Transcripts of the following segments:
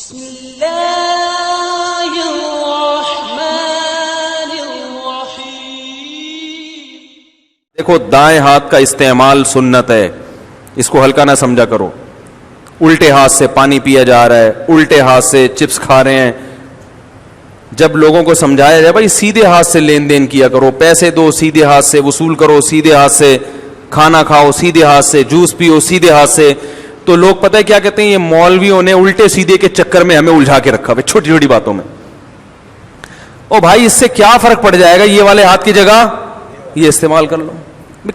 بسم اللہ الرحمن الرحیم۔ دیکھو، دائیں ہاتھ کا استعمال سنت ہے، اس کو ہلکا نہ سمجھا کرو۔ الٹے ہاتھ سے پانی پیا جا رہا ہے، الٹے ہاتھ سے چپس کھا رہے ہیں، جب لوگوں کو سمجھایا جائے بھائی سیدھے ہاتھ سے لین دین کیا کرو، پیسے دو سیدھے ہاتھ سے، وصول کرو سیدھے ہاتھ سے، کھانا کھاؤ سیدھے ہاتھ سے، جوس پیو سیدھے ہاتھ سے، تو لوگ پتہ ہے کیا کہتے ہیں، یہ مولویوں نے الٹے سیدھے کے چکر میں ہمیں الجھا کے رکھا ہے چھوٹی چھوٹی باتوں میں۔ او بھائی، اس سے کیا فرق پڑ جائے گا، یہ والے ہاتھ کی جگہ یہ استعمال کر لو،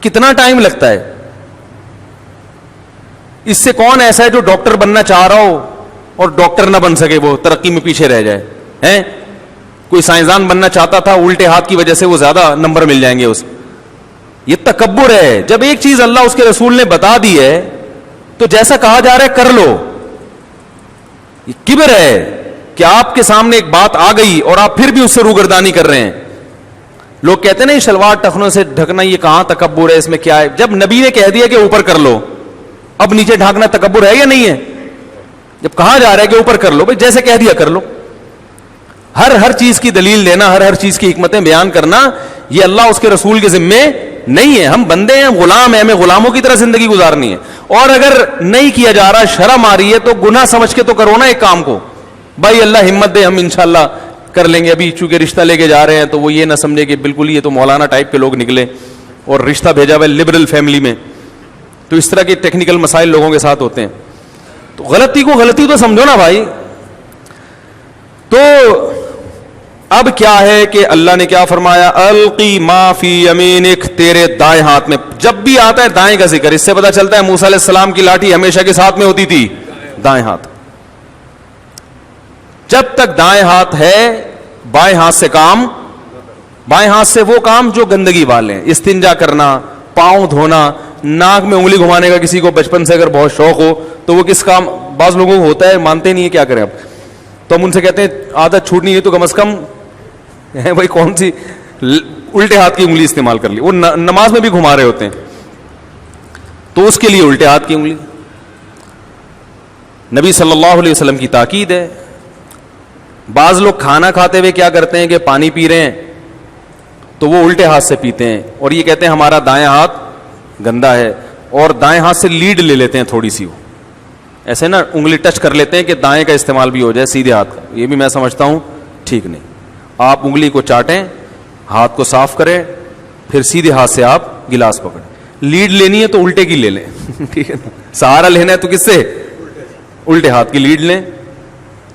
کتنا ٹائم لگتا ہے۔ اس سے کون ایسا ہے جو ڈاکٹر بننا چاہ رہا ہو اور ڈاکٹر نہ بن سکے، وہ ترقی میں پیچھے رہ جائے ہیں؟ کوئی سائنسدان بننا چاہتا تھا، الٹے ہاتھ کی وجہ سے وہ زیادہ نمبر مل جائیں گے اس۔ یہ تکبر ہے۔ جب ایک چیز اللہ اس کے رسول نے بتا دی ہے تو جیسا کہا جا رہا ہے کر لو۔ یہ کبر ہے کہ آپ کے سامنے ایک بات آ گئی اور آپ پھر بھی اس سے روگردانی کر رہے ہیں۔ لوگ کہتے ہیں نا شلوار ٹخنوں سے ڈھکنا، یہ کہاں تکبر ہے، اس میں کیا ہے؟ جب نبی نے کہہ دیا کہ اوپر کر لو، اب نیچے ڈھانکنا تکبر ہے یا نہیں ہے؟ جب کہا جا رہا ہے کہ اوپر کر لو، بھائی جیسے کہہ دیا کر لو۔ ہر چیز کی دلیل دینا، ہر چیز کی حکمتیں بیان کرنا، یہ اللہ اس کے رسول کے ذمے نہیں ہے۔ ہم بندے ہیں، غلام ہیں، ہمیں غلاموں کی طرح زندگی گزارنی ہے۔ اور اگر نہیں کیا جا رہا، شرم آ رہی ہے، تو گناہ سمجھ کے تو کرو نا ایک کام کو، بھائی اللہ ہمت دے، ہم انشاءاللہ کر لیں گے۔ ابھی چونکہ رشتہ لے کے جا رہے ہیں تو وہ یہ نہ سمجھے کہ بالکل یہ تو مولانا ٹائپ کے لوگ نکلے اور رشتہ بھیجا ہوا ہے لبرل فیملی میں، تو اس طرح کے ٹیکنیکل مسائل لوگوں کے ساتھ ہوتے ہیں۔ تو غلطی کو غلطی تو سمجھو نا بھائی۔ تو اب کیا ہے کہ اللہ نے کیا فرمایا، القی ما فی یمینک، تیرے دائیں ہاتھ میں۔ جب بھی آتا ہے دائیں کا ذکر، اس سے پتہ چلتا ہے موسیٰ علیہ السلام کی لاٹھی ہمیشہ کے ساتھ میں ہوتی تھی دائیں ہاتھ۔ جب تک دائیں ہاتھ ہے، بائیں ہاتھ سے کام، بائیں ہاتھ سے وہ کام جو گندگی والے ہیں، استنجا کرنا، پاؤں دھونا، ناک میں انگلی گھمانے کا کسی کو بچپن سے اگر بہت شوق ہو تو وہ کس کام، بعض لوگوں کو ہوتا ہے، مانتے نہیں ہے، کیا کریں اب؟ تو ہم ان سے کہتے ہیں عادت چھوٹنی ہے تو کم از کم بھائی کون سی الٹے ہاتھ کی انگلی استعمال کر لی، وہ نماز میں بھی گھما رہے ہوتے ہیں، تو اس کے لیے الٹے ہاتھ کی انگلی۔ نبی صلی اللہ علیہ وسلم کی تاکید ہے۔ بعض لوگ کھانا کھاتے ہوئے کیا کرتے ہیں کہ پانی پی رہے ہیں تو وہ الٹے ہاتھ سے پیتے ہیں اور یہ کہتے ہیں ہمارا دائیں ہاتھ گندا ہے، اور دائیں ہاتھ سے لیڈ لے لیتے ہیں تھوڑی سی، وہ ایسے نا انگلی ٹچ کر لیتے ہیں کہ دائیں کا استعمال بھی ہو جائے سیدھے ہاتھ کا۔ یہ بھی میں سمجھتا ہوں ٹھیک نہیں۔ آپ انگلی کو چاٹیں، ہاتھ کو صاف کریں، پھر سیدھے ہاتھ سے آپ گلاس پکڑیں۔ لیڈ لینی ہے تو الٹے کی لے لیں، ٹھیک ہے نا؟ سہارا لینا ہے تو کس سے؟ الٹے ہاتھ کی لیڈ لیں،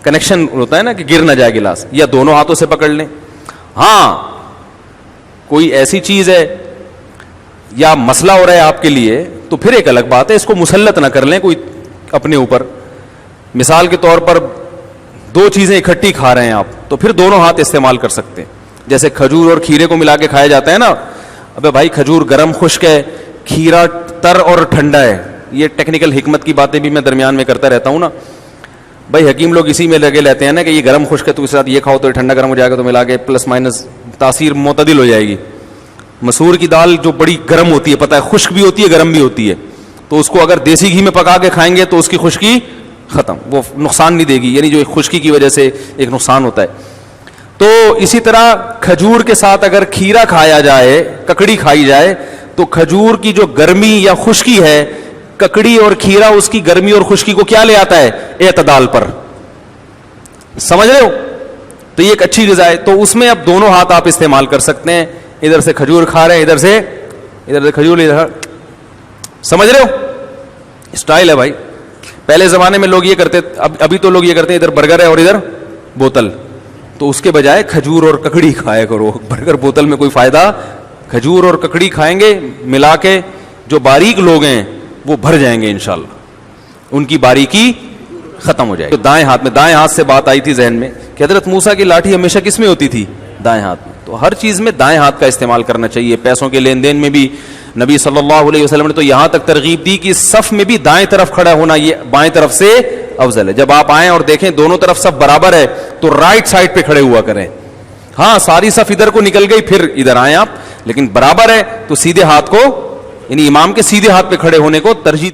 کنیکشن ہوتا ہے نا کہ گر نہ جائے گلاس، یا دونوں ہاتھوں سے پکڑ لیں۔ ہاں کوئی ایسی چیز ہے یا مسئلہ ہو رہا ہے آپ کے لیے تو پھر ایک الگ بات ہے، اس کو مسلط نہ کر لیں کوئی اپنے اوپر۔ مثال کے طور پر دو چیزیں اکٹھی کھا رہے ہیں آپ، تو پھر دونوں ہاتھ استعمال کر سکتے ہیں۔ جیسے کھجور اور کھیرے کو ملا کے کھایا جاتا ہے نا، ابے بھائی کھجور گرم خشک ہے، کھیرا تر اور ٹھنڈا ہے۔ یہ ٹیکنیکل حکمت کی باتیں بھی میں درمیان میں کرتا رہتا ہوں نا بھائی، حکیم لوگ اسی میں لگے رہتے ہیں نا کہ یہ گرم خشک ہے تو اس کے ساتھ یہ کھاؤ تو یہ ٹھنڈا گرم ہو جائے گا، تو ملا کے پلس مائنس تاثیر معتدل ہو جائے گی۔ مسور کی دال جو بڑی گرم ہوتی ہے، پتہ ہے خشک بھی ہوتی ہے گرم بھی ہوتی ہے، تو اس کو اگر دیسی گھی میں پکا کے کھائیں گے تو اس کی خشکی ختم، وہ نقصان نہیں دے گی، یعنی جو خشکی کی وجہ سے ایک نقصان ہوتا ہے۔ تو اسی طرح کھجور کے ساتھ اگر کھیرا کھایا جائے، ککڑی کھائی جائے، تو کھجور کی جو گرمی یا خشکی ہے، ککڑی اور کھیرا اس کی گرمی اور خشکی کو کیا لے آتا ہے؟ اعتدال پر۔ سمجھ رہے ہو؟ تو یہ ایک اچھی غذا ہے، تو اس میں اب دونوں ہاتھ آپ استعمال کر سکتے ہیں۔ ادھر سے کھجور کھا رہے ہیں، ادھر سے کھجور، ادھر، سمجھ رہے ہو؟ اسٹائل ہے بھائی۔ پہلے زمانے میں لوگ یہ کرتے، ابھی تو لوگ یہ کرتے ہیں ادھر برگر ہے اور ادھر بوتل، تو اس کے بجائے کھجور اور ککڑی کھایا کرو۔ برگر بوتل میں کوئی فائدہ، کھجور اور ککڑی کھائیں گے ملا کے، جو باریک لوگ ہیں وہ بھر جائیں گے انشاءاللہ، ان کی باریکی ختم ہو جائے گی۔ تو دائیں ہاتھ میں، دائیں ہاتھ سے بات آئی تھی ذہن میں کہ حضرت موسیٰ کی لاٹھی ہمیشہ کس میں ہوتی تھی؟ دائیں ہاتھ میں۔ تو ہر چیز میں دائیں ہاتھ کا استعمال کرنا چاہیے۔ پیسوں کے لین دین میں بھی نبی صلی اللہ علیہ وسلم نے تو یہاں تک ترغیب دی کہ صف میں بھی دائیں طرف کھڑا ہونا یہ بائیں طرف سے افضل ہے۔ جب آپ آئیں اور دیکھیں دونوں طرف صف برابر ہے تو رائٹ سائڈ پہ کھڑے ہوا کریں۔ ہاں ساری صف ادھر کو نکل گئی پھر ادھر آئیں آپ، لیکن برابر ہے تو سیدھے ہاتھ کو، یعنی امام کے سیدھے ہاتھ پہ کھڑے ہونے کو ترجیح